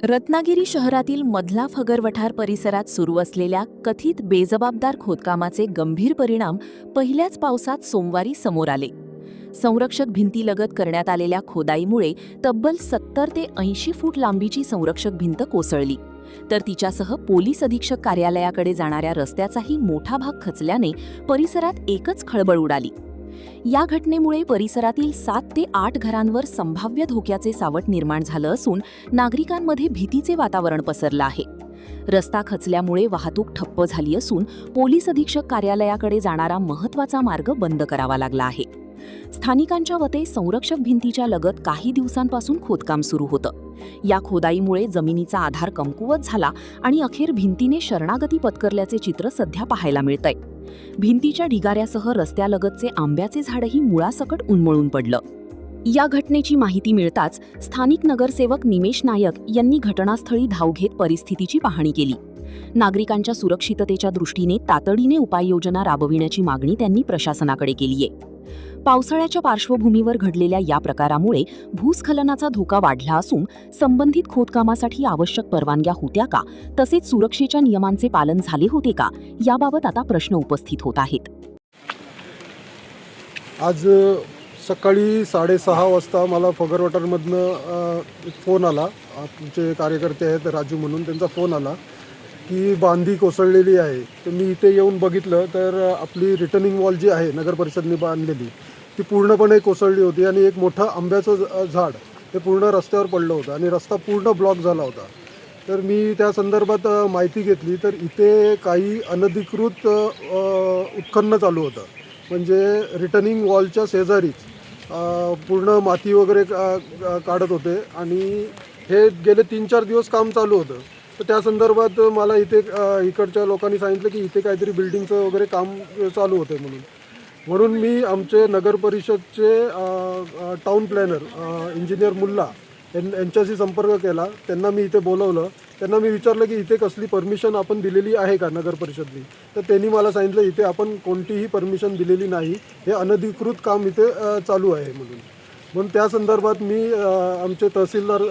रत्नागिरी शहरातील मधला फगरवठार परिसरात सुरू असलेल्या कथित बेजबाबदार खोदकामाचे गंभीर परिणाम पहिल्याच पावसात सोमवारी समोर आले. संरक्षक भिंतीलगत करण्यात आलेल्या खोदाईमुळे तब्बल 70 ते 80 फूट लांबीची संरक्षक भिंत कोसळली, तर तिच्यासह पोलीस अधीक्षक कार्यालयाकडे जाणाऱ्या रस्त्याचाही मोठा भाग खचल्याने परिसरात एकच खळबळ उडाली. या घटनेमुळे परिसरातील 7 ते 8 घरांवर संभाव्य धोक्याचे सावट निर्माण झालं असून नागरिकांमध्ये भीतीचे वातावरण पसरलं आहे. रस्ता खचल्यामुळे वाहतूक ठप्प झाली असून पोलीस अधीक्षक कार्यालयाकडे जाणारा महत्त्वाचा मार्ग बंद करावा लागला आहे. स्थानिकांच्या मते संरक्षक भिंतीच्या लगत काही दिवसांपासून खोदकाम सुरू होतं. या खोदाईमुळे जमिनीचा आधार कमकुवत झाला आणि अखेर भिंतीने शरणागती पत्करल्याचे चित्र सध्या पाहायला मिळतंय. भिंतीच्या ढिगाऱ्यासह रस्त्यालगतचे आंब्याचे झाडही मुळासकट उन्मळून पडलं. या घटनेची माहिती मिळताच स्थानिक नगरसेवक निमेश नायक यांनी घटनास्थळी धाव घेत परिस्थितीची पाहणी केली. नागरिकांच्या सुरक्षिततेच्या दृष्टीने तातडीने उपाययोजना राबविण्याची मागणी त्यांनी प्रशासनाकडे केलीय. पावसाळ्याच्या पार्श्वभूमीवर घडलेल्या या प्रकारामुळे भूस्खलनाचा धोका वाढला असून संबंधित खोदकामासाठी आवश्यक परवानग्या होत्या का, तसेच सुरक्षेच्या नियमांचे पालन झाले होते का, याबाबत आता प्रश्न उपस्थित होत आहेत. आज सकाळी 6:30 वाजता मला फगरवठारमधनं फोन आला. आमचे कार्यकर्ते आहेत राजू म्हणून, त्यांचा फोन आला की बांधी कोसळलेली आहे. तर मी इथे येऊन बघितलं तर आपली रिटर्निंग वॉल जी आहे नगर परिषदने बांधलेली ती पूर्णपणे कोसळली होती आणि एक मोठं आंब्याचं झाड हे पूर्ण रस्त्यावर पडलं होतं आणि रस्ता पूर्ण ब्लॉक झाला होता. तर मी त्या संदर्भात माहिती घेतली तर इथे काही अनधिकृत उत्खनन चालू होतं. म्हणजे रिटर्निंग वॉलच्या शेजारीच पूर्ण माती वगैरे काढत होते आणि हे गेले 3-4 दिवस काम चालू होतं. तर त्या संदर्भात मला इथे इकडच्या लोकांनी सांगितलं की इथे काहीतरी बिल्डिंगचं वगैरे काम चालू होतं म्हणून मी आमचे नगर परिषदचे टाउन प्लॅनर इंजिनियर मुल्ला यांच्याशी संपर्क केला. त्यांना मी इथे बोलवलं. त्यांना मी विचारलं की इथे कसली परमिशन आपण दिलेली आहे का नगर परिषदनी. तर त्यांनी मला सांगितलं इथे आपण कोणतीही परमिशन दिलेली नाही, हे अनधिकृत काम इथे चालू आहे म्हणून त्या संदर्भात मी आमचे तहसीलदार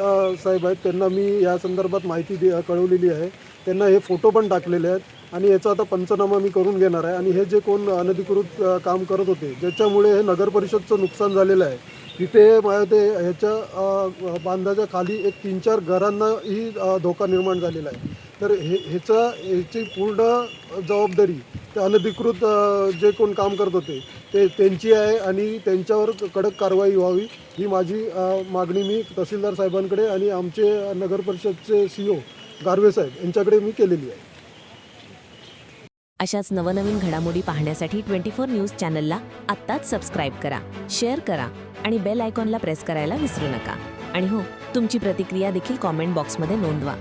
साहेब आहेत त्यांना मी या संदर्भात माहिती कळवलेली आहे. त्यांना हे फोटो पण टाकलेले आहेत आणि याचा आता पंचनामा मी करून घेणार आहे. आणि हे जे कोण अनधिकृत काम करत होते ज्याच्यामुळे हे नगर परिषदचं नुकसान झालेलं आहे, तिथे माझ्या ते ह्याच्या बांधाच्या खाली एक 3-4 घरांनाही धोका निर्माण झालेला आहे. तर ह्याची पूर्ण जबाबदारी ते अनधिकृत जे कोण काम करत होते ते त्यांची आहे आणि त्यांच्यावर कडक कारवाई व्हावी ही माझी मागणी मी तहसीलदार साहेबांकडे आणि आमचे नगर परिषदचे CEO गारवे साहेब यांच्याकडे मी केलेली आहे. अशाच नवनवीन घडामोडी पाहण्यासाठी 24 न्यूज चॅनलला आत्ताच सबस्क्राईब करा, शेअर करा आणि बेल आयकॉनला प्रेस करायला विसरू नका. आणि हो, तुमची प्रतिक्रिया देखील कॉमेंट बॉक्समध्ये नोंदवा.